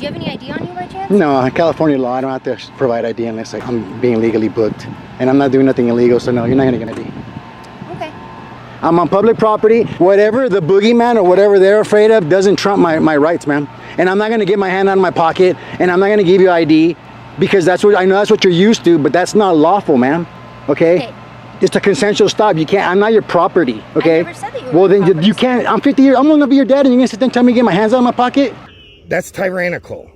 Do you have any ID on you by chance? No, California law, I don't have to provide ID unless like, I'm being legally booked. And I'm not doing nothing illegal, so no, you're not gonna get ID. Okay. I'm on public property. Whatever the boogeyman or whatever they're afraid of doesn't trump my rights, man. And I'm not gonna get my hand out of my pocket, and I'm not gonna give you ID because that's what I know that's what you're used to, but that's not lawful, man. Okay? It's a consensual stop. You can't. I'm not your property. Okay. I never said that you were well, then property. you can't. I'm 50 years. I'm gonna be your dad, and you're gonna sit there and tell me to get my hands out of my pocket? That's tyrannical.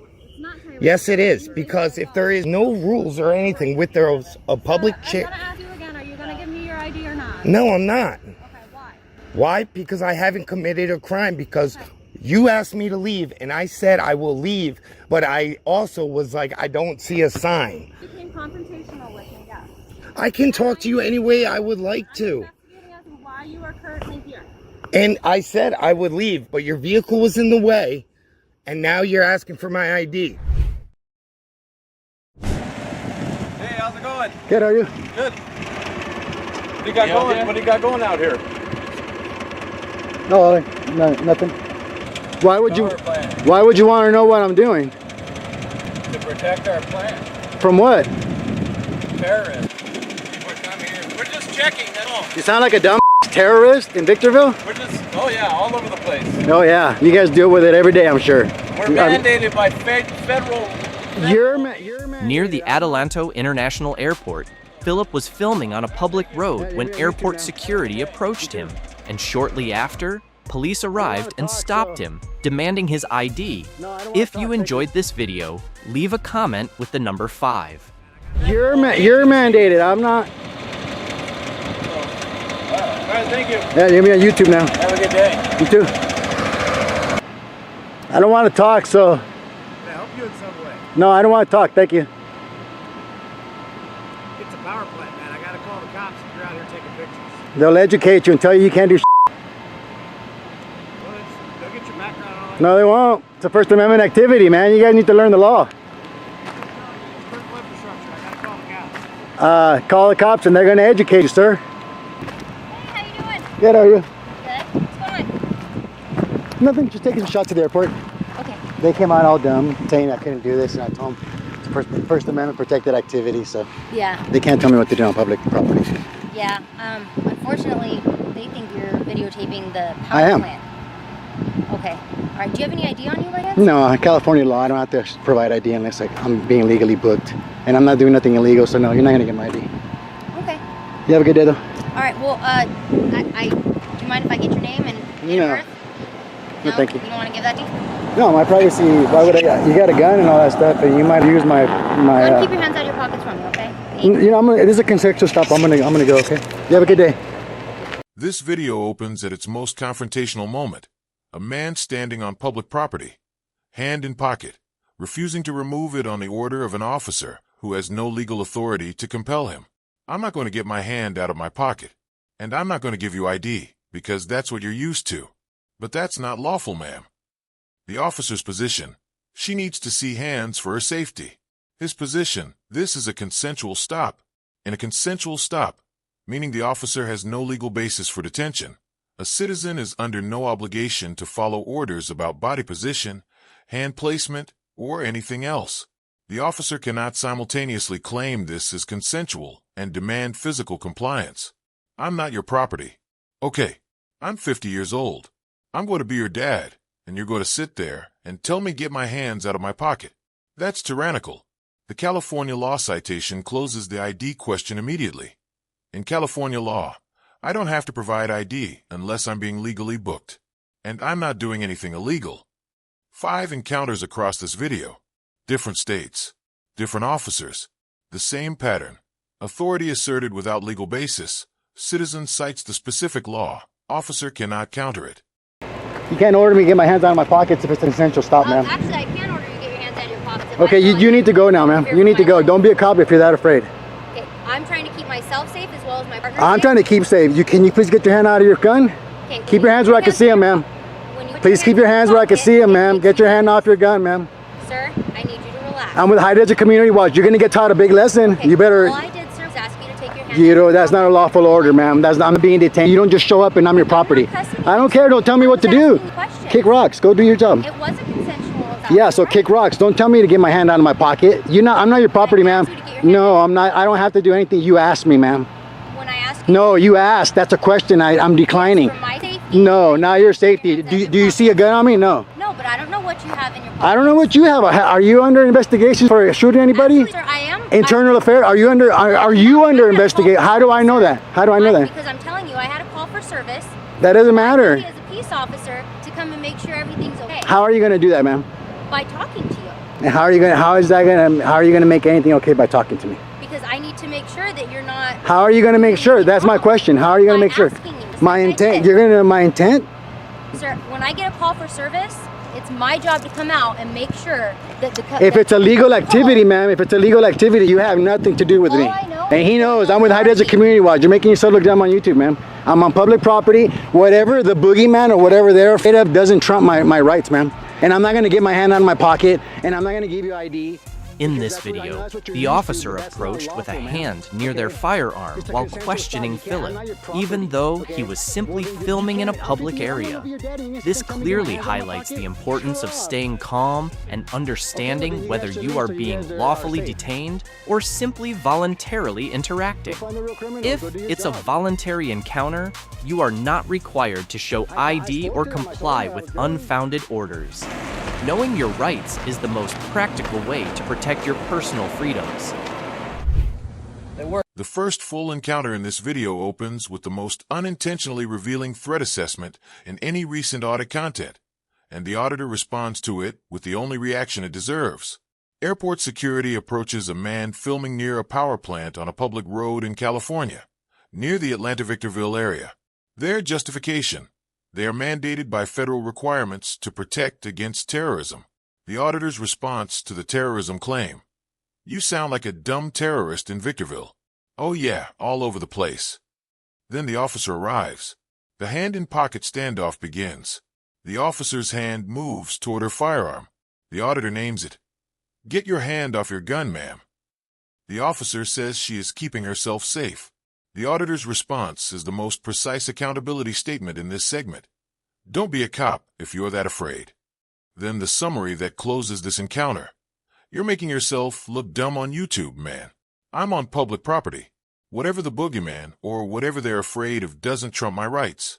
Yes, it is, because if there is no rules or anything with those a public chair. I'm gonna ask you again. Are you gonna give me your ID or not? No, I'm not. Okay, why? Why? Because I haven't committed a crime. Because you asked me to leave, and I said I will leave, but I also was like, I don't see a sign. You became confrontational with me, yes. I can talk to you any way I would like to. I'm investigating as to why you are currently here. And I said I would leave, but your vehicle was in the way, and now you're asking for my ID. Hey, how's it going? Good, are you? Good. What do you got going? What do you got going out here? No, nothing. Why would you? Why would you want to know what I'm doing? To protect our plant. From what? Terrorists. People are coming in. We're just checking, that's all. You sound like a dumb terrorist in Victorville. We're just, oh yeah, all over the place. Oh yeah, you guys deal with it every day, I'm sure. We're mandated by federal. Near the Adelanto International Airport, Philip was filming on a public road when airport security approached him, and shortly after, police arrived and stopped him, demanding his ID. If you enjoyed this video, leave a comment with the number 5. You're mandated. I'm not. All right, thank you. Yeah, you're on YouTube now. Have a good day. You too. I don't want to talk, so. Can I help you in some way? No, I don't want to talk. Thank you. It's a power plant, man. I gotta call the cops if you're out here taking pictures. They'll educate you and tell you can't do. Well, they'll get your background and all that. No, they won't. It's a First Amendment activity, man. You guys need to learn the law. It's critical infrastructure. I gotta call the cops. Call the cops and they're going to educate you, sir. Hey, how you doing? Good, how are you? Good. What's going on? Nothing, just taking some shots to the airport. Okay. They came out all dumb, saying I couldn't do this, and I told them it's First Amendment protected activity, so Yeah. they can't tell me what to do on public property. Yeah. Unfortunately, they think you're videotaping the I power am. plant. Okay. All right. Do you have any ID on you by chance? No, California law, I don't have to provide ID unless like, I'm being legally booked. And I'm not doing nothing illegal, so no, you're not going to get my ID. Okay. You have a good day, though. All right. Well, do you mind if I get your name and date of No. birth? No, thank you. You don't want to give that to me? No, my privacy, why would I? You got a gun and all that stuff, and you might use my Keep your hands out of your pockets from me, okay? you know, this is a consensual stop. I'm gonna go, okay? You have a good day. This video opens at its most confrontational moment. A man standing on public property, hand in pocket, refusing to remove it on the order of an officer who has no legal authority to compel him. I'm not going to get my hand out of my pocket, and I'm not going to give you ID, because that's what you're used to. But that's not lawful, ma'am. The officer's position, she needs to see hands for her safety. His position, this is a consensual stop. In a consensual stop, meaning the officer has no legal basis for detention, a citizen is under no obligation to follow orders about body position, hand placement, or anything else. The officer cannot simultaneously claim this as consensual and demand physical compliance. I'm not your property. Okay, I'm 50 years old. I'm going to be your dad, and you're going to sit there and tell me get my hands out of my pocket. That's tyrannical. The California law citation closes the ID question immediately. In California law, I don't have to provide ID unless I'm being legally booked. And I'm not doing anything illegal. 5 encounters across this video. Different states. Different officers. The same pattern. Authority asserted without legal basis. Citizen cites the specific law. Officer cannot counter it. You can't order me to get my hands out of my pockets if it's an essential stop, ma'am. Actually, I can order you to get your hands out of your pockets. Okay, you need to go now, ma'am. You need to go. Don't be a cop if you're that afraid. Okay, I'm trying to keep myself safe as well as my partner. I'm trying to keep safe. Can you please get your hand out of your gun? Okay, Keep your hands where I can see them, ma'am. Please keep your hands where I can see them, ma'am. Get your hand off your gun, ma'am. Sir, I need you to relax. I'm with High Desert Community Watch. You're going to get taught a big lesson. Okay, You better... all I did, sir, was ask you to take your hands. You know, that's not a lawful order, ma'am. That's not, I'm being detained. You don't just show up and I'm your property. I don't care. Don't tell me what to do. Kick rocks. Go do your job. It was a consensual. that. Yeah, so kick rocks. Don't tell me to get my hand out of my pocket. I'm not your property, ma'am. No, I'm not. I don't have to do anything. You asked me, ma'am. When I asked you. No, you asked. That's a question. I'm declining. For my safety. No, not your safety. Do you see a gun on me? No. No, but I don't know what you have in your pocket. I don't know what you have. Are you under investigation for shooting anybody? Actually, sir, I am. Internal affairs? Are you under investigation? How do I know that? How do I know that? Because I'm telling you, I had a call for service. That doesn't matter. As a peace officer to come and make sure everything's okay. How are you going to do that, ma'am? By talking to you. And how are you going to make anything okay by talking to me? Because I need to make sure that you're not. How are you going to make sure? That's my question. How are you going to make sure? My intent. You're going to know my intent? Sir, when I get a call for service, it's my job to come out and make sure that if it's a legal activity, ma'am, if it's a legal activity, you have nothing to do with me. I know. And he knows. I'm with High Desert Community Watch. You're making yourself look dumb on YouTube, ma'am. I'm on public property. Whatever the boogeyman or whatever they're afraid of doesn't trump my rights, ma'am. And I'm not going to get my hand out of my pocket, and I'm not going to give you ID. In this video, the officer approached with a hand near their firearm while questioning Philip, even though he was simply filming in a public area. This clearly highlights the importance of staying calm and understanding whether you are being lawfully detained or simply voluntarily interacting. If it's a voluntary encounter, you are not required to show ID or comply with unfounded orders. Knowing your rights is the most practical way to protect your personal freedoms. The first full encounter in this video opens with the most unintentionally revealing threat assessment in any recent audit content, and the auditor responds to it with the only reaction it deserves. Airport security approaches a man filming near a power plant on a public road in California, near the Atlanta-Victorville area. Their justification: they are mandated by federal requirements to protect against terrorism. The auditor's response to the terrorism claim: you sound like a dumb terrorist in Victorville. Oh yeah, all over the place. Then the officer arrives. The hand-in-pocket standoff begins. The officer's hand moves toward her firearm. The auditor names it. Get your hand off your gun, ma'am. The officer says she is keeping herself safe. The auditor's response is the most precise accountability statement in this segment. Don't be a cop if you're that afraid. Then the summary that closes this encounter. You're making yourself look dumb on YouTube, man. I'm on public property. Whatever the boogeyman or whatever they're afraid of doesn't trump my rights.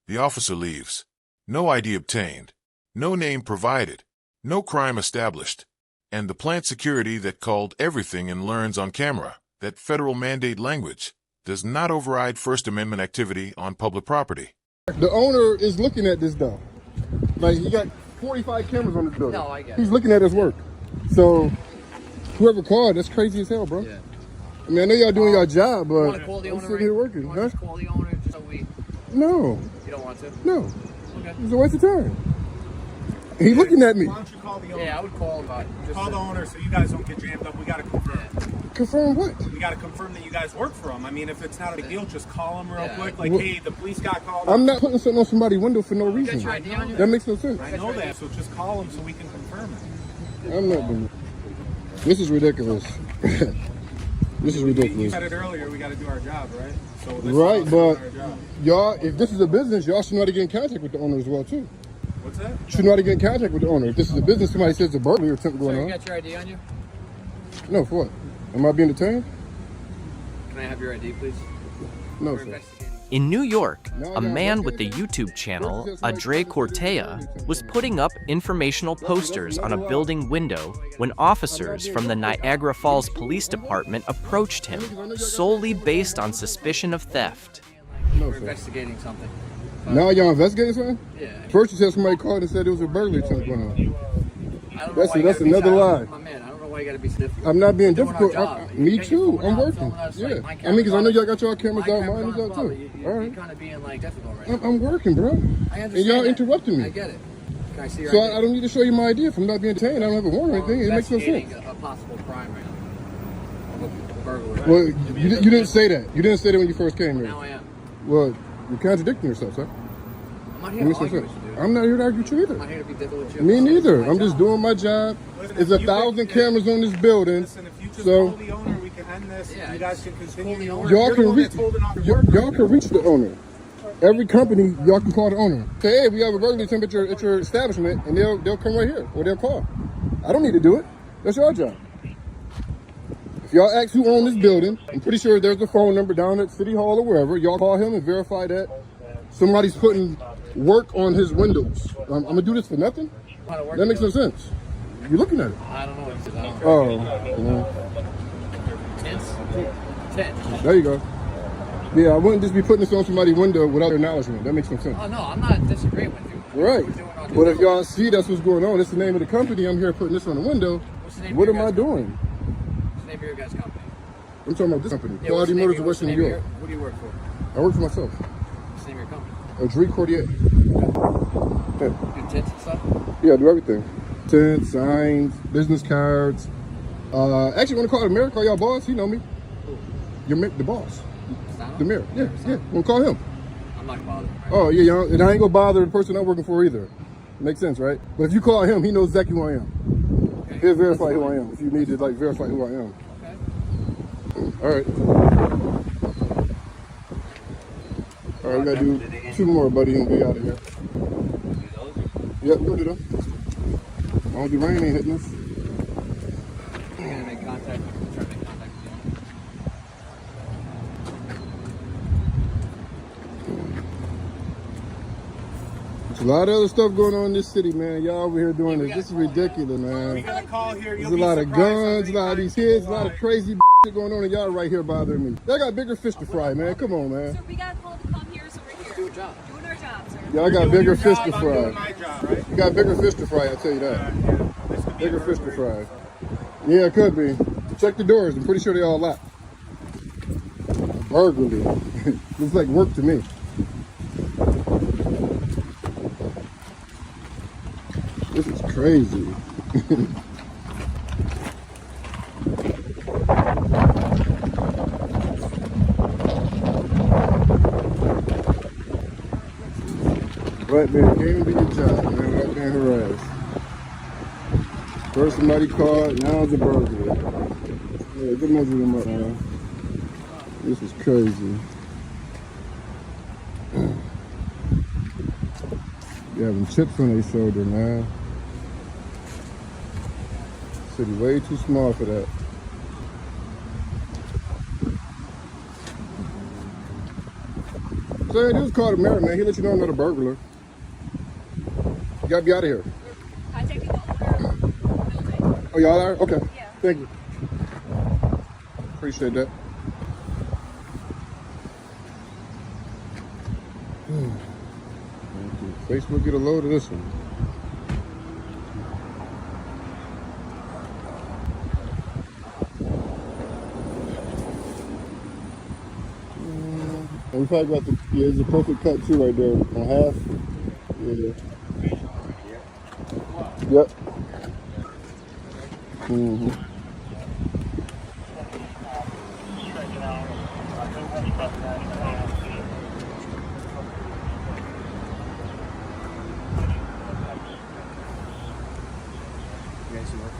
The officer leaves. No ID obtained. No name provided. No crime established. And the plant security that called everything and learns on camera that federal mandate language does not override First Amendment activity on public property. The owner is looking at this though. Like, he got 45 cameras on this building. No, I get it. He's looking at his work. So whoever called, that's crazy as hell, bro. Yeah. I mean, I know y'all doing your job, but You want to call the I'm owner? sitting here working. You want to call the owner just so we... No, You don't want to? no. Okay. It's a waste of time. He's looking at me. Why don't you call the owner? Yeah, I would call about... Just Call the owner so you guys don't get jammed up. We got to confirm. Confirm what? We got to confirm that you guys work for them. I mean, if it's not a big deal, just call them real Yeah. quick. Like, Well, hey, the police got called. I'm not putting something on somebody's window for no reason. your ID on you? That makes no sense. I know that, so just call them so we can confirm it. I'm not doing it. This is ridiculous. This is You ridiculous. said it earlier. We got to do our job, right? So this Right, is but our job. y'all, if this is a business, y'all should know how to get in contact with the owner as well, too. What's that? Should know how to get in contact with the owner. If this is a business, somebody says a burglary or something So going you on. got your ID on you? No, for what? Am I being detained? Can I have your ID, please? No, We're sir. investigating. In New York, a man with the YouTube channel, Adre Cortea, was putting up informational posters on a building window when officers from the Niagara Falls Police Department approached him, solely based on suspicion of theft. No, We're sir. investigating something. Now y'all investigating something? Yeah. First you said somebody called and said there was a burglary something going on. I don't know That's- why you that's gotta be another silent. lie. My man, I don't know why you got to be sniffy. I'm not being We're doing our difficult. job. You Me take your too. phone I'm out, working. filming us, like, Yeah. my I mean, because I camera's know on. y'all got y'all cameras My out, camera's mine on is as out well. too. You're All right. kind of being like difficult right now. I'm working, bro. I understand. And y'all that. interrupting me. I get it. Can I see your So ID? I don't need to show you my ID if I'm not being detained. I don't have a warrant or anything. It makes no Investigating sense. a possible crime right now. A burglary. Well, you didn't say that. You didn't say that when you first came here. Now I am. Well, you're contradicting yourself, sir. I'm not It here makes to no argue sense. with you, dude. I'm not here to argue with you I'm either. not here to be difficult with you. Me neither. My I'm just job. doing my job. Listen, There's if 1,000 you- cameras on this building. Listen, if you just So call the owner, we can end this. Yeah, you guys can just continue. call the The owner. owner. y'all You're the can one reach that's holding off the y'all work. can reach the owner. Every company, y'all can call the owner. Say, hey, we have a burglary attempt at your establishment, and they'll come right here, or they'll call. I don't need to do it. That's your job. If y'all ask who owns this building, I'm pretty sure there's a phone number down at City Hall or wherever. Y'all call him and verify that somebody's putting work on his windows. I'm gonna do this for nothing? That makes no sense. You're looking at it. I don't know what it is. Oh, Tense. there you go. Yeah, I wouldn't just be putting this on somebody's window without their acknowledgement. That makes no sense. Oh, no, I'm not disagreeing with you. Right. But if y'all see that's what's going on, it's the name of the company. I'm here putting this on the window. What's the name What of am your I guys' doing? What's the name of your guys' company? I'm talking about this company. Yeah, Quality Motors of what's the Western name New of York. What do you work for? I work for myself. What's the name of your company? Adri Cordier. Do tints and stuff? Yeah, I do everything. Tents, signs, business cards. Actually, want to call the mayor, call y'all boss. He know me. The boss. The mayor. Yeah. Want to call him. I'm not bothered. Oh, yeah, y'all. And I ain't going to bother the person I'm working for either. Makes sense, right? But if you call him, he knows exactly who I am. Okay. He'll verify who I am if you need to, like, verify who I am. Okay. All right. All right, we got to do 2 more, buddy, and be out of here. Yep, we'll do them. As long as the rain ain't hitting us. I'm gonna make contact. Try to make contact with you. There's a lot of other stuff going on in this city, man. Y'all over here doing this. This is ridiculous, man. We got a call here. There's a lot of guns, a lot of these kids, a lot of crazy shit going on, and y'all right here bothering me. Y'all got bigger fish to fry, man. Come on, man. So we got called to come here, so we're here. Do a job. Doing our job, sir. Y'all got bigger fish to I'm doing fry. my job, right? You got bigger fish to fry, I tell you that. This could be Bigger a fish to burglary. fry. Yeah, it could be. Check the doors. I'm pretty sure they all locked. Burglary. Looks like work to me. This is crazy. But man, can't do your job, man, without being harassed. First somebody called, now it's a burglary. Yeah, good measure them up, man. This is crazy. They having chips on their shoulder, man. City way too small for that. So they just called the mayor, man. He let you know I'm not a burglar. You gotta be out of here. Contacting the owner of the building. Oh, y'all are? Okay. Yeah. Thank you. Appreciate that. Facebook get a load of this one. And we probably got there's a perfect cut too right there on half. Yeah. Yep. Mm-hmm. You guys who work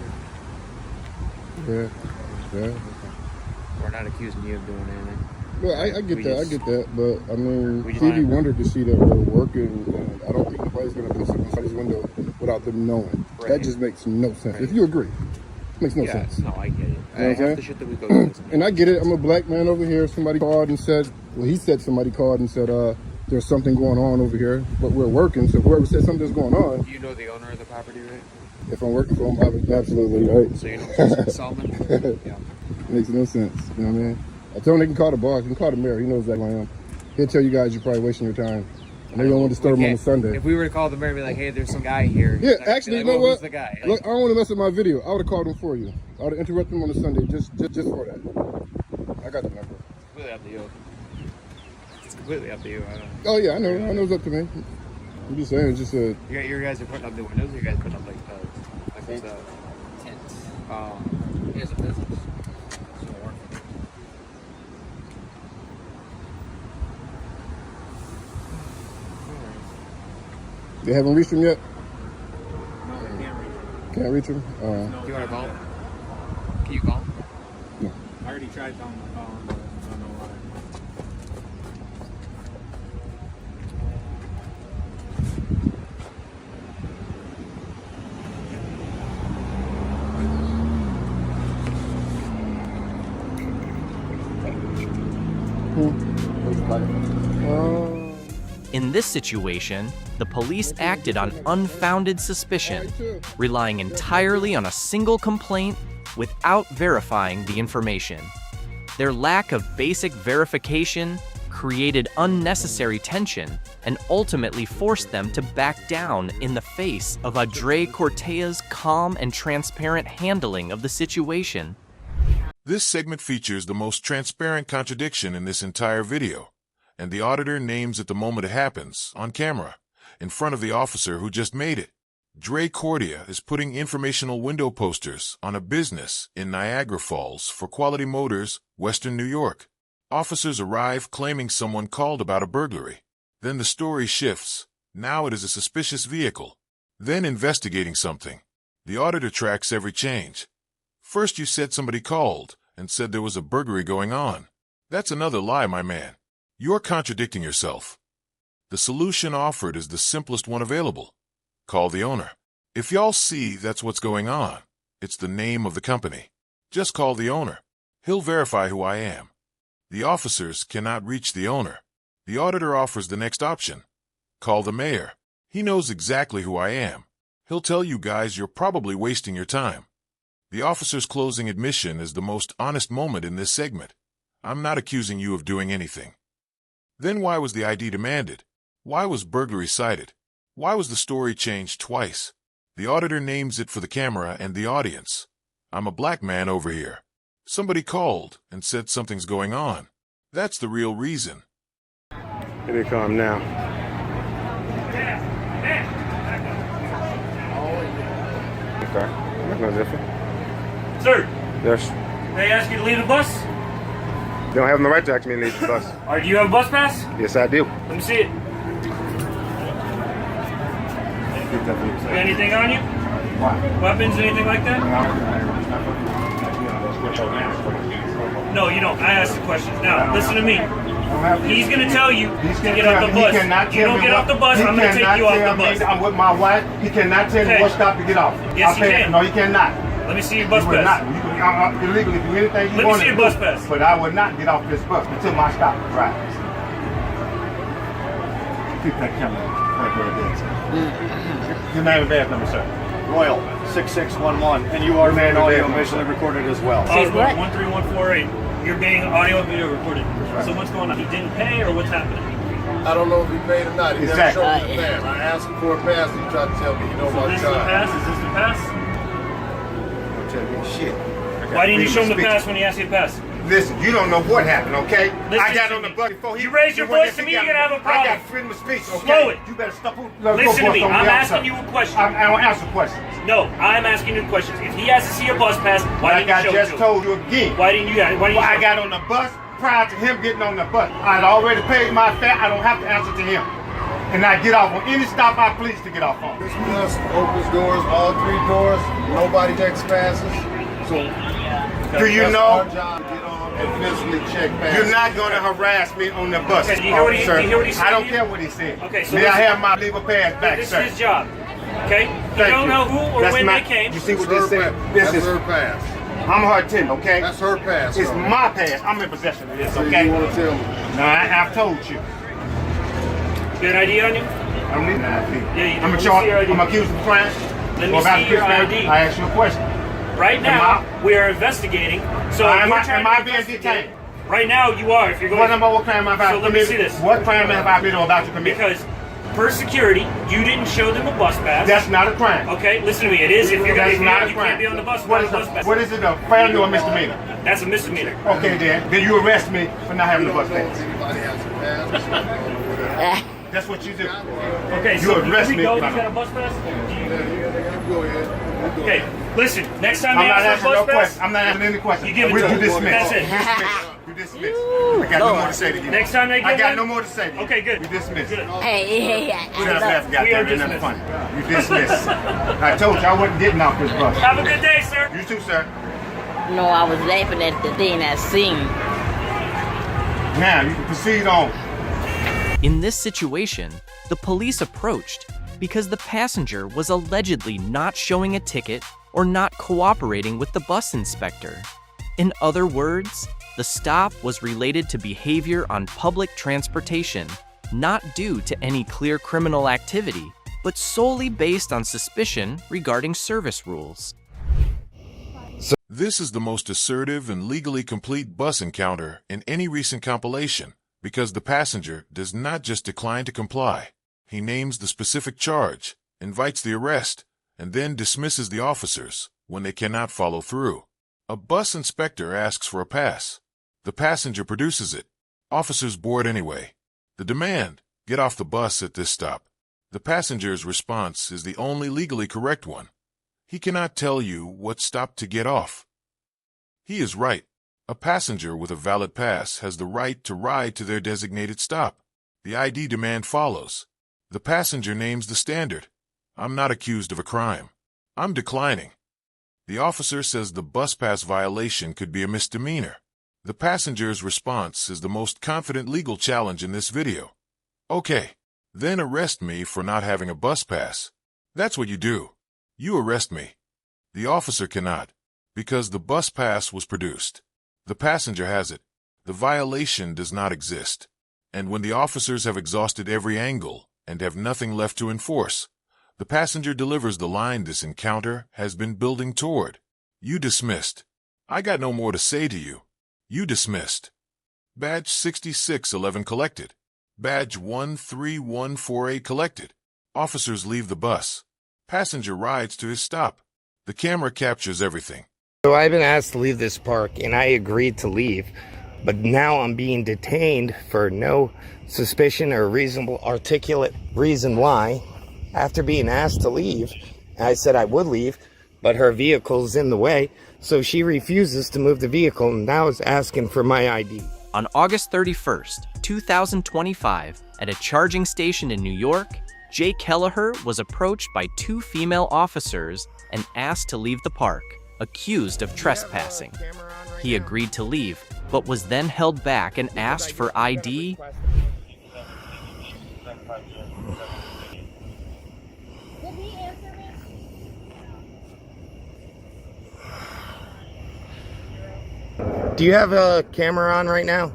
here? Yeah. We're not accusing you of doing anything. Well, I get that, but I mean, We just TV wanna- wondered to see that we're working, and I don't think nobody's gonna put something inside his window without them knowing. That Right. just makes no sense. Right. If you agree, makes no Yeah, sense. no, I get it. what I'm saying? Half the shit that we go through is And I get it. I'm a black man over here. Somebody called and said, well, he said somebody called and said, there's something going on over here, but we're working. So whoever said something's going on, Do you know the owner of the property, right? if I'm working for him, absolutely right. So you know Mr. Solomon? Yeah. Makes no sense. You know what I mean? I told him they can call the boss. You can call the mayor. He knows that I am. He'll tell you guys you're probably wasting your time. And they don't want to disturb him on a Sunday. If we were to call the mayor and be like, hey, there's some guy here. Yeah, he's not gonna actually, be you like, know "Oh, what? who's the guy?" Like, Look, I don't want to mess up my video. I would have called him for you. I would have interrupted him on a Sunday just for that. I got the number. completely up to you. It's completely up to you. I don't. Oh yeah, I know. I know it's up to me. I'm just saying, it's just a. You guys are putting up the windows. Or you guys putting up like the tent. Here's a business. So work. They haven't reached him yet. No, we can't reach him. Can't reach him. Do you want to call him? Can you call him? No. I already tried telling him to call him, but I don't know why. about it. In this situation, the police acted on unfounded suspicion, relying entirely on a single complaint without verifying the information. Their lack of basic verification created unnecessary tension and ultimately forced them to back down in the face of Andre Cortea's calm and transparent handling of the situation. This segment features the most transparent contradiction in this entire video, and the auditor names it the moment it happens, on camera, in front of the officer who just made it. Dre Cordia is putting informational window posters on a business in Niagara Falls for Quality Motors, Western New York. Officers arrive claiming someone called about a burglary. Then the story shifts. Now it is a suspicious vehicle. Then investigating something. The auditor tracks every change. First you said somebody called and said there was a burglary going on. That's another lie, my man. You're contradicting yourself. The solution offered is the simplest one available. Call the owner. If y'all see that's what's going on, it's the name of the company. Just call the owner. He'll verify who I am. The officers cannot reach the owner. The auditor offers the next option. Call the mayor. He knows exactly who I am. He'll tell you guys you're probably wasting your time. The officer's closing admission is the most honest moment in this segment. I'm not accusing you of doing anything. Then why was the ID demanded? Why was burglary cited? Why was the story changed twice? The auditor names it for the camera and the audience. I'm a black man over here. Somebody called and said something's going on. That's the real reason. Here they come now. Okay, that's no different. Sir, Yes. they ask you to leave the bus? They don't have no right to ask me to leave the bus. All right, do you have a bus pass? Yes, I do. Let me see it. Got anything on you? Weapons, anything like that? No, you don't. I asked the questions. Now, listen to me. He's going to tell you to get off the bus. You don't get off the bus, I'm going to take you off the bus. I'm with my wife. He cannot tell me what stop to get off. Yes, he can. No, he cannot. Let me see your bus You will pass. not. You can illegally do anything you Let me want see to your do. bus pass. But I would not get off this bus until my stop is right. Keep that camera right where it is. Your name and badge number, sir. Royal 6611, and you are being audio visually recorded as well. Osborne 13148. You're being audio and video recorded. So what's going on? He didn't pay or what's happening? I don't know if he paid or not. He never Exactly. showed me the pass. I asked him for a pass. He tried to tell me, you know, So my this is the time. pass? Is this the pass? Don't tell me shit. Why didn't you show him the pass when he asked you to pass? Listen, you don't know what happened, okay? Listen I got to on the me. bus before he... You raise your voice to me, you're gonna have a problem. I got freedom of speech, okay? Slow it. You better stop. Listen to me. I'm asking you a question. I don't answer questions. No, I'm asking you questions. If he has to see a bus pass, why Like didn't I you show it just to him? told you again. Why didn't you? Why didn't you? I got on the bus prior to him getting on the bus. I'd already paid my fare. I don't have to answer to him. And I get off on any stop I please to get off on. This bus opens doors, all three doors. Nobody takes passes. So Do you that's know? our job to get on and physically check passes. You're not going to harass me on the bus, Okay, do you hear what he- sir. do you hear what he said I don't to you? care what he said. Okay, so May I listen. have my legal pass back, This sir? is his job. Okay? You Thank don't you. know who or That's when my- they came. You see what That's they her said? pass. This That's is. her pass. I'm her attendant, okay? That's her pass. It's sir. my pass. I'm in possession of this, So okay? you want to tell me? No, I've told you. Got an ID on you? I don't need an ID. Yeah, you do. I'm Let me see your ID. accused of crime. Let me Or about see to your commit ID. I asked you a question. Right now, we are investigating. So Am we're I trying to being investigate. detained? Right now, you are. If you're going. What crime have I So let me committed? see this. What crime have I been about to commit? Because per security, you didn't show them a bus pass. That's not a crime. Okay, listen to me. It is if you're That's going not to. a You crime. can't be on the bus What without is a bus pass. What is it, a felony or a misdemeanor? That's a misdemeanor. Okay, then you arrest me for not having a bus pass. Anybody has a pass? That's what you do. Okay, You so arrest we me. go. You got a bus pass? Go ahead. Okay, listen. Next time I'm they not ask for asking a no bus pass, questions. I'm not asking any questions. you give it You to them. dismiss. That's it. You dismiss. I got no more to say to you. Next time they I get got one? no more to say to you. Okay, good. You dismiss. Good. Hey, We just laughed, got We are there, ain't nothing dismissed. funny. You dismiss. I told you I wasn't getting off this bus. Have a good day, sir. You too, sir. No, I was laughing at the thing I seen. Now you can proceed on. In this situation, the police approached because the passenger was allegedly not showing a ticket or not cooperating with the bus inspector. In other words, The stop was related to behavior on public transportation, not due to any clear criminal activity, but solely based on suspicion regarding service rules. This is the most assertive and legally complete bus encounter in any recent compilation, because the passenger does not just decline to comply. He names the specific charge, invites the arrest, and then dismisses the officers when they cannot follow through. A bus inspector asks for a pass. The passenger produces it. Officers board anyway. The demand, get off the bus at this stop. The passenger's response is the only legally correct one. He cannot tell you what stop to get off. He is right. A passenger with a valid pass has the right to ride to their designated stop. The ID demand follows. The passenger names the standard. I'm not accused of a crime. I'm declining. The officer says the bus pass violation could be a misdemeanor. The passenger's response is the most confident legal challenge in this video. Okay, then arrest me for not having a bus pass. That's what you do. You arrest me. The officer cannot, because the bus pass was produced. The passenger has it. The violation does not exist. And when the officers have exhausted every angle and have nothing left to enforce, the passenger delivers the line this encounter has been building toward. You dismissed. I got no more to say to you. You dismissed. Badge 6611 collected. Badge 13148 collected. Officers leave the bus. Passenger rides to his stop. The camera captures everything. So I've been asked to leave this park, and I agreed to leave. But now I'm being detained for no suspicion or reasonable articulate reason why. After being asked to leave, I said I would leave, but her vehicle's in the way. So she refuses to move the vehicle and now is asking for my ID. On August 31st, 2025, at a charging station in New York, Jay Kelleher was approached by two female officers and asked to leave the park, accused of trespassing. He agreed to leave, but was then held back and asked for ID. Do you have a camera on right now?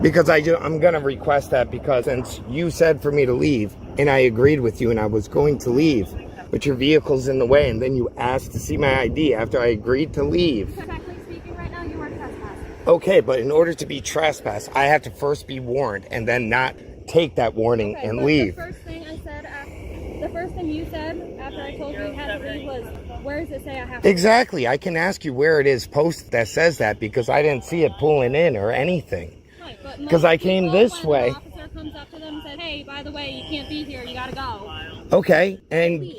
Because I'm going to request that, because since you said for me to leave, and I agreed with you and I was going to leave, but your vehicle's in the way, and then you asked to see my ID after I agreed to leave. Technically speaking, right now you are trespassing. Okay, but in order to be trespassed, I have to first be warned and then not take that warning and leave. The first thing you said after I told you you had to leave was, where does it say I have to? Exactly. I can ask you where it is posted that says that, because I didn't see it pulling in or anything. Because I came this way. The officer comes up to them and says, hey, by the way, you can't be here, you gotta go. Okay, and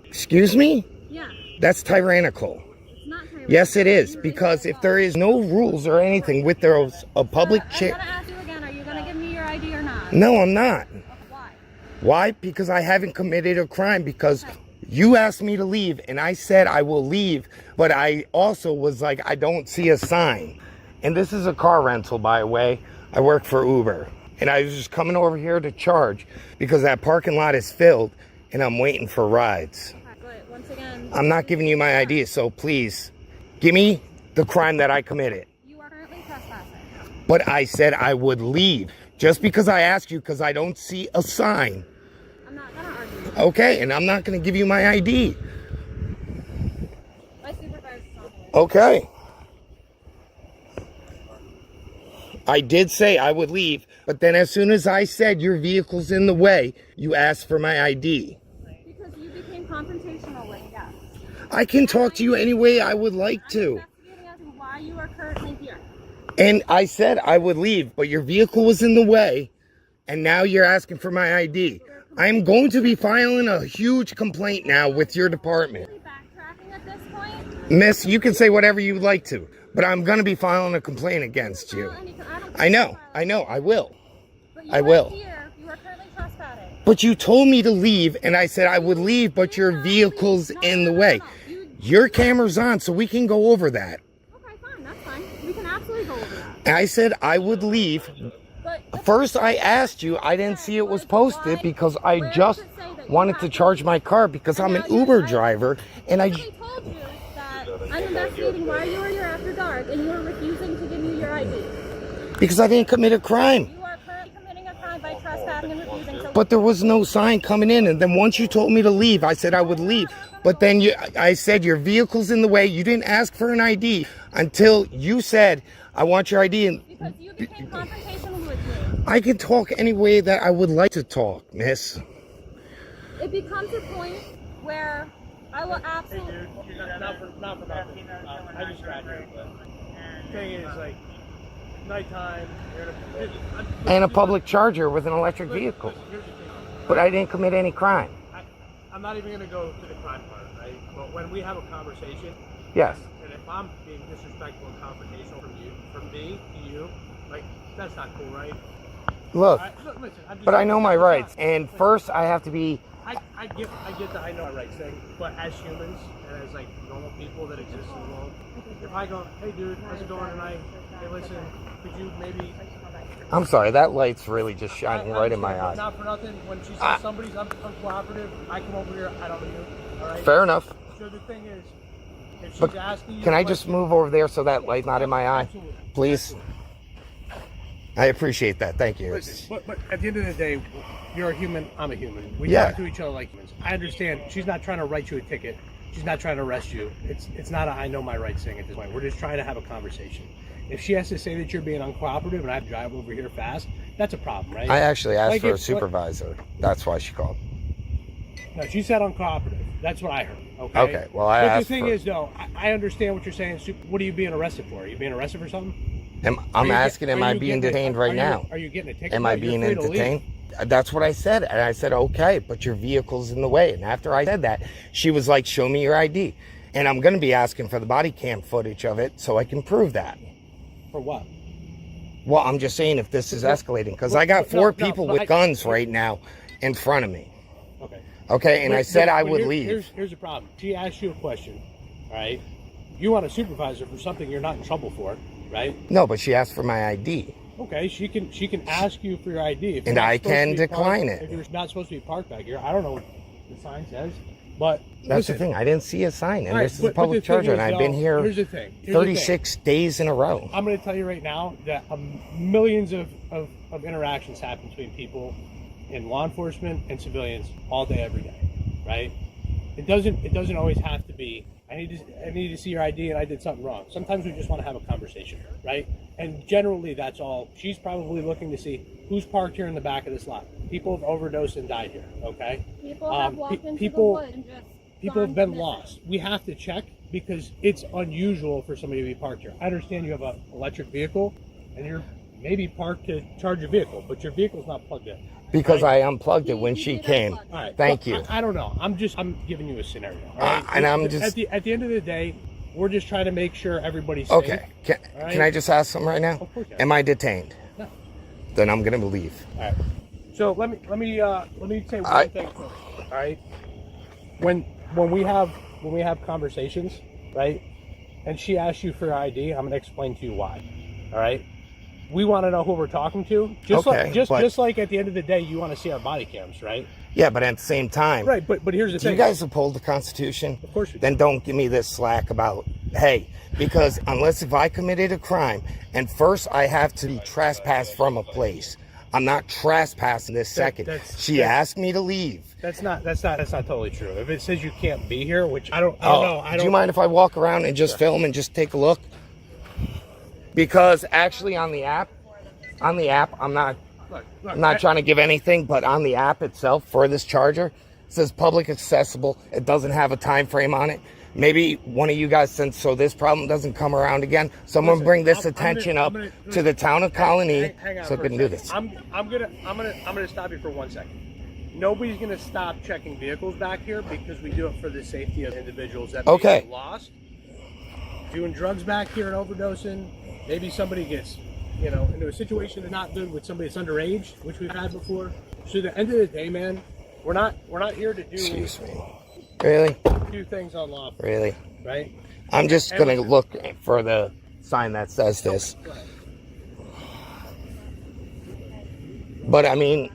excuse me? Yeah. That's tyrannical. It's not tyrannical. Yes, it is, because if there is no rules or anything with a public chair. I'm gonna ask you again, are you gonna give me your ID or not? No, I'm not. Why? Why? Because I haven't committed a crime, because you asked me to leave and I said I will leave, but I also was like, I don't see a sign. And this is a car rental, by the way. I work for Uber. And I was just coming over here to charge because that parking lot is filled and I'm waiting for rides. But once again, I'm not giving you my ID, so please give me the crime that I committed. You are currently trespassing. But I said I would leave just because I asked you, because I don't see a sign. I'm not gonna argue. Okay, and I'm not gonna give you my ID. My supervisor's on the way. Okay. I did say I would leave, but then as soon as I said your vehicle's in the way, you asked for my ID. Because you became confrontational with yes. I can talk to you any way I would like to. I'm investigating as to why you are currently here. And I said I would leave, but your vehicle was in the way, and now you're asking for my ID. I'm going to be filing a huge complaint now with your department. Backtracking at this point? Miss, you can say whatever you'd like to, but I'm going to be filing a complaint against you. I know, I will. I will. Here, you are currently trespassing. But you told me to leave, and I said I would leave, but your vehicle's in the way. Your camera's on, so we can go over that. Okay, fine, that's fine. We can absolutely go over that. And I said I would leave. First, I asked you, I didn't see it was posted because I just wanted to charge my car because I'm an Uber driver, and I told you that I'm investigating why you are here after dark. park and you are refusing to give me your ID. Because I didn't commit a crime. You are currently committing a crime by trespassing and refusing to... But there was no sign coming in, and then once you told me to leave, I said I would leave. But then I said your vehicle's in the way. You didn't ask for an ID until you said, I want your ID. And because you became confrontational with me. I can talk any way that I would like to talk, miss. It becomes a point where I will absolutely... Hey, dude, not for nothing. I just graduated, but the thing is, like, nighttime, And a public charger with an electric vehicle. But I didn't commit any crime. I'm not even going to go to the crime part, right? But when we have a conversation, Yes. and if I'm being disrespectful and confrontational from me to you, like, that's not cool, right? Look, Listen, but I know my rights. And first I have to be... I get that I know my rights thing, but as humans and as like normal people that exist in the world, if I go, hey dude, how's it going tonight? Hey listen, could you maybe... I'm sorry, that light's really just shining right in my eye. Not for nothing, when she says somebody's uncooperative, I come over here, I don't know you, alright? Fair enough. So the thing is, if she's But asking you... can I just move over there so that light's not in my eye? Absolutely. Please? I appreciate that. Thank you. But at the end of the day, you're a human, I'm a human. We Yeah. talk to each other like humans. I understand she's not trying to write you a ticket. She's not trying to arrest you. It's not a I know my rights thing at this point. We're just trying to have a conversation. If she has to say that you're being uncooperative and I have to drive over here fast, that's a problem, right? I actually asked Like for a if- supervisor. That's why she called. No, she said uncooperative. That's what I heard. Okay. Okay, well, I But asked the thing for... is, though, I understand what you're saying. What are you being arrested for? Are you being arrested for something? I'm asking, am I being detained right now? Are you getting a ticket? Am I No, you're being free to leave. detained? That's what I said. And I said, okay, but your vehicle's in the way. And after I said that, she was like, show me your ID. And I'm going to be asking for the body cam footage of it so I can prove that. For what? Well, I'm just saying if this is escalating, because I got four people with guns right now in front of me. Okay. Okay, and I said I would leave. Here's the problem. She asked you a question, all right? You want a supervisor for something you're not in trouble for, right? No, but she asked for my ID. Okay, she can ask you for your ID. If And you're not I supposed can to be decline parked- it. If you're not supposed to be parked back here, I don't know what the sign says, but That's listen, the thing. I didn't see a sign, and All right, this is a but public the thing charger, is, and I've been though, here here's the thing. Here's the thing. 36 days in a row. I'm going to tell you right now that millions of interactions happen between people in law enforcement and civilians all day, every day, right? It doesn't always have to be, I need to see your ID and I did something wrong. Sometimes we just want to have a conversation, right? And generally that's all. She's probably looking to see who's parked here in the back of this lot. People have overdosed and died here, okay? People have walked into the wood and just People have gone been missing. lost. We have to check because it's unusual for somebody to be parked here. I understand you have an electric vehicle and you're maybe parked to charge your vehicle, but your vehicle's not plugged in. Because right? I unplugged it when she came. All right. Thank Well, you. I don't know. I'm giving you a scenario. All right? And I'm just... At the end of the day, we're just trying to make sure everybody's safe. Okay. Can I just ask something right now? Of course you can. Am I detained? No. Then I'm gonna leave. All right. So let me say one thing first. All right. When we have conversations, right? And she asks you for your ID, I'm gonna explain to you why. All right. We want to know who we're talking to. Just like at the end of the day, you want to see our body cams, right? Yeah, but at the same time, right. But here's the thing. Do you guys uphold the Constitution? Of course we do. Then don't give me this slack about, hey, because unless if I committed a crime and first I have to be trespassed from a place, I'm not trespassing this second. She asked me to leave. That's not totally true. If it says you can't be here, which I don't know. Do you mind if I walk around and just film and just take a look? Because actually on the app, I'm not trying to give anything, but on the app itself for this charger, it says public accessible. It doesn't have a time frame on it. Maybe one of you guys, so this problem doesn't come around again, someone bring this attention up to the town of Colony so it can do this. I'm gonna stop you for 1 second. Nobody's gonna stop checking vehicles back here because we do it for the safety of individuals that may get lost, doing drugs back here and overdosing. Maybe somebody gets, into a situation that's not good with somebody that's underage, which we've had before. So at the end of the day, man, we're not here to do. Excuse me. Really? Do things unlawful. Really? Right? I'm just gonna look for the sign that says this. But I mean,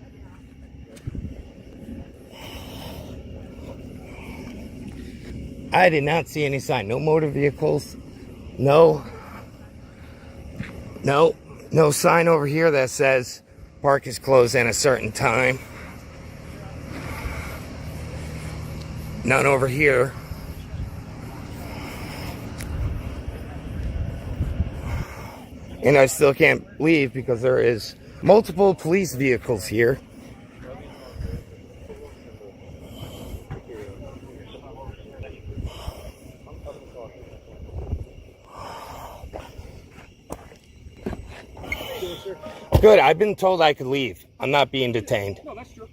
I did not see any sign. No motor vehicles. No. No sign over here that says park is closed at a certain time. None over here. And I still can't leave because there is multiple police vehicles here. Good, I've been told I could leave. I'm not being detained. No, that's true.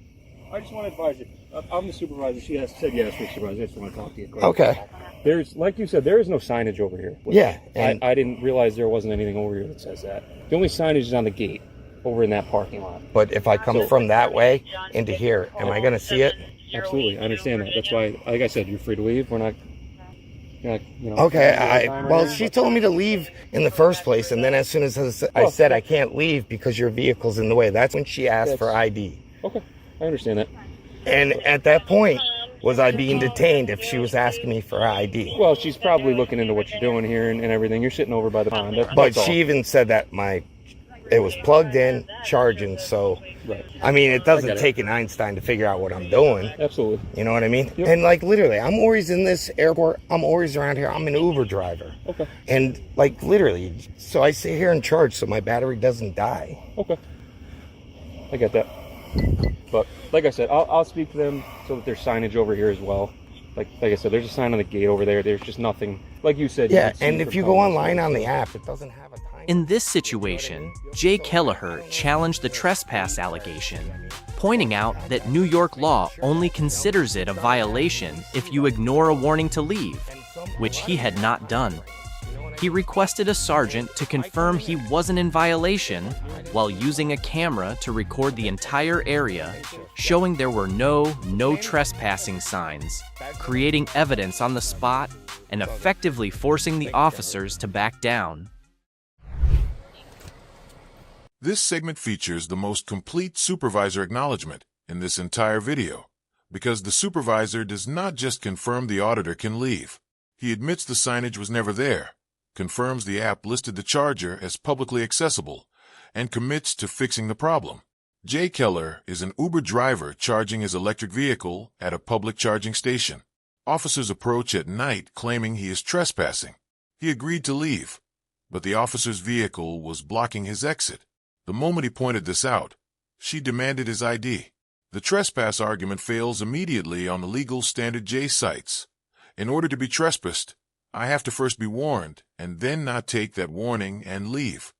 I just want to advise you. I'm the supervisor. She said yes, Mr. Supervisor. I just want to talk to you. Okay. There's, like you said, there is no signage over here. Yeah. And I didn't realize there wasn't anything over here that says that. The only signage is on the gate over in that parking lot. But if I come from that way into here, am I going to see it? Absolutely. I understand that. That's why, like I said, you're free to leave. We're not... Okay, well, she told me to leave in the first place, and then as soon as I said I can't leave because your vehicle's in the way, that's when she asked for ID. Okay, I understand that. And at that point, was I being detained if she was asking me for ID? Well, she's probably looking into what you're doing here and everything. You're sitting over by the pond. But she even said that it was plugged in, charging, so... Right. I mean, it doesn't take an Einstein to figure out what I'm doing. Absolutely. You know what I mean? Yep. And, like, literally, I'm always in this airport. I'm always around here. I'm an Uber driver. Okay. And, like, literally, so I sit here and charge so my battery doesn't die. Okay. I get that. But, like I said, I'll speak to them so that there's signage over here as well. Like I said, there's a sign on the gate over there. There's just nothing. Like you said. Yeah, and if you go online on the app, it doesn't have a time. In this situation, Jay Kelleher challenged the trespass allegation, pointing out that New York law only considers it a violation if you ignore a warning to leave, which he had not done. He requested a sergeant to confirm he wasn't in violation while using a camera to record the entire area, showing there were no trespassing signs, creating evidence on the spot and effectively forcing the officers to back down. This segment features the most complete supervisor acknowledgement in this entire video, because the supervisor does not just confirm the auditor can leave. He admits the signage was never there, confirms the app listed the charger as publicly accessible, and commits to fixing the problem. Jay Keller is an Uber driver charging his electric vehicle at a public charging station. Officers approach at night claiming he is trespassing. He agreed to leave, but the officer's vehicle was blocking his exit. The moment he pointed this out, she demanded his ID. The trespass argument fails immediately on the legal standard J cites. In order to be trespassed, I have to first be warned and then not take that warning and leave.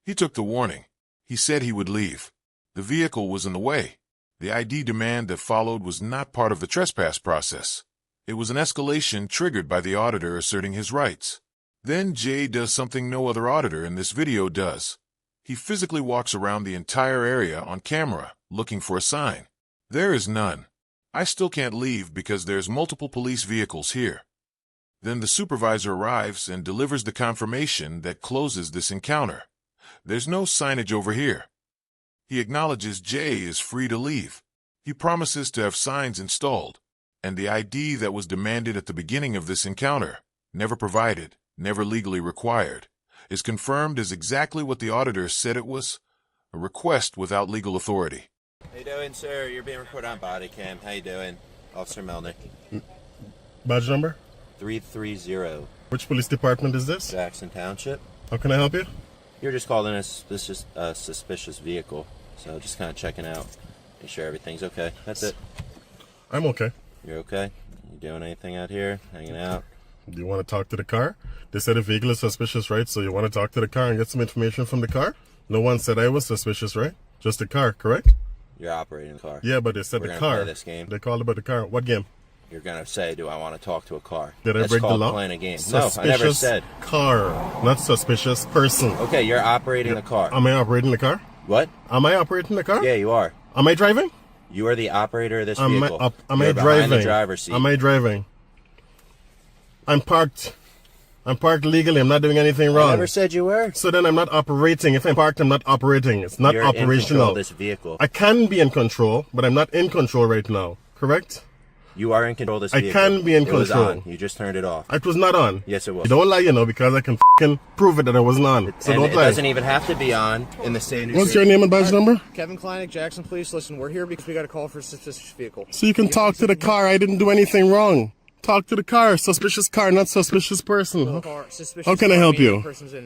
He took the warning. He said he would leave. The vehicle was in the way. The ID demand that followed was not part of the trespass process. It was an escalation triggered by the auditor asserting his rights. Then Jay does something no other auditor in this video does. He physically walks around the entire area on camera, looking for a sign. There is none. I still can't leave because there's multiple police vehicles here. Then the supervisor arrives and delivers the confirmation that closes this encounter. There's no signage over here. He acknowledges Jay is free to leave. He promises to have signs installed, and the ID that was demanded at the beginning of this encounter, never provided, never legally required, is confirmed as exactly what the auditor said it was, a request without legal authority. How you doing, sir? You're being recorded on body cam. How you doing? Officer Melnick. Badge number? 330. Which police department is this? Jackson Township. How can I help you? You're just calling us. This is a suspicious vehicle. So just kind of checking out. Make sure everything's okay. That's it. I'm okay. You're okay? You doing anything out here? Hanging out? Do you want to talk to the car? They said the vehicle is suspicious, right? So you want to talk to the car and get some information from the car? No one said I was suspicious, right? Just the car, correct? You're operating the car. Yeah, but they said We're the gonna car. play this game. They called about the car. What game? You're gonna say, "Do I want to talk to a car?" Did I That's break the called law? Playing a game. Suspicious No, I never said. Car, not suspicious person. Okay, you're operating the car. Am I operating the car? What? Am I operating the car? Yeah, you are. Am I driving? You are the operator of this Am vehicle. Am You're I behind driving? the driver's seat. Am I driving? I'm parked. I'm parked legally. I'm not doing anything wrong. I never said you were. So then I'm not operating. If I'm parked, I'm not operating. It's not You're operational. in control of this vehicle. I can be in control, but I'm not in control right now. Correct? You are in control of this I vehicle. can be in It was control. on. You just turned it off. It was not on. Yes, it was. Don't lie, you know, because I can fucking prove it that I wasn't on. So And don't it lie. doesn't even have to be on in the standard. What's your name and badge number? Kevin Kleinig, Jackson Police. Listen, we're here because we got a call for a suspicious vehicle. So you can talk to the car. I didn't do anything wrong. Talk to the car. Suspicious car, not suspicious person. How can I help you?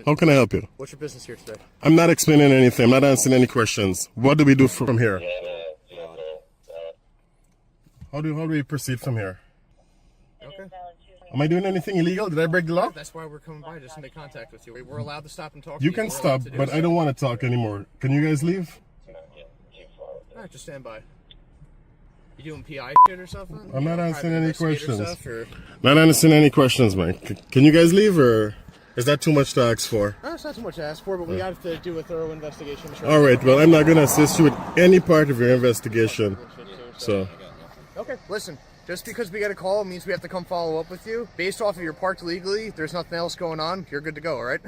How can I help you? What's your business here today? I'm not explaining anything. I'm not answering any questions. What do we do from here? How do we proceed from here? Okay. Am I doing anything illegal? Did I break the law? That's why we're coming by, just to make contact with you. We're allowed to stop and talk You to can We're stop, allowed to do but so. I don't want to talk anymore. Can you guys leave? Alright, just stand by. You doing PI shit or something? I'm not answering any questions. Stuff, or... Not answering any questions, man. Can you guys leave, or is that too much to ask for? No, it's not too much to ask for, but we got to do a thorough investigation. All right, well, I'm not going to assist you with any part of your investigation. So, Okay, listen. Just because we get a call means we have to come follow up with you. Based off of your parked legally, there's nothing else going on. You're good to go, all right?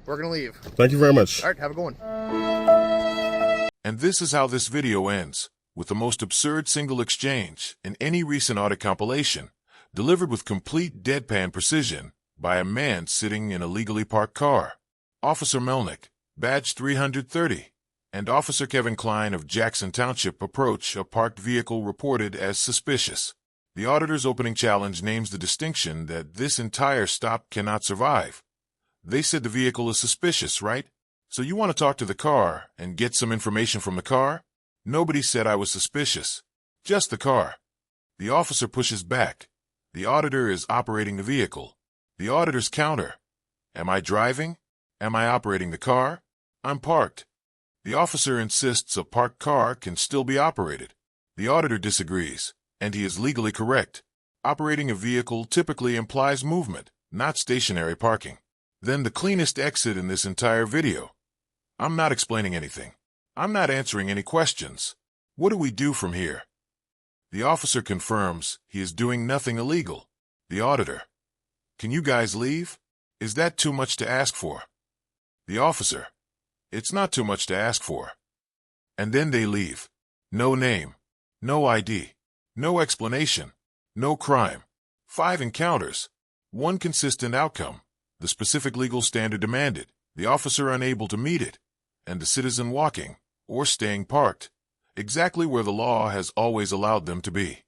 We're going to leave. Thank you very much. All right, have a good one. And this is how this video ends, with the most absurd single exchange in any recent audit compilation, delivered with complete deadpan precision by a man sitting in a legally parked car. Officer Melnick, badge 330, and Officer Kevin Klein of Jackson Township approach a parked vehicle reported as suspicious. The auditor's opening challenge names the distinction that this entire stop cannot survive. They said the vehicle is suspicious, right? So you want to talk to the car and get some information from the car? Nobody said I was suspicious. Just the car. The officer pushes back. The auditor is operating the vehicle. The auditor's counter. Am I driving? Am I operating the car? I'm parked. The officer insists a parked car can still be operated. The auditor disagrees, and he is legally correct. Operating a vehicle typically implies movement, not stationary parking. Then the cleanest exit in this entire video. I'm not explaining anything. I'm not answering any questions. What do we do from here? The officer confirms he is doing nothing illegal. The auditor. Can you guys leave? Is that too much to ask for? The officer. It's not too much to ask for. And then they leave. No name. No ID. No explanation. No crime. 5 encounters. 1 consistent outcome. The specific legal standard demanded. The officer unable to meet it. And the citizen walking, or staying parked, exactly where the law has always allowed them to be.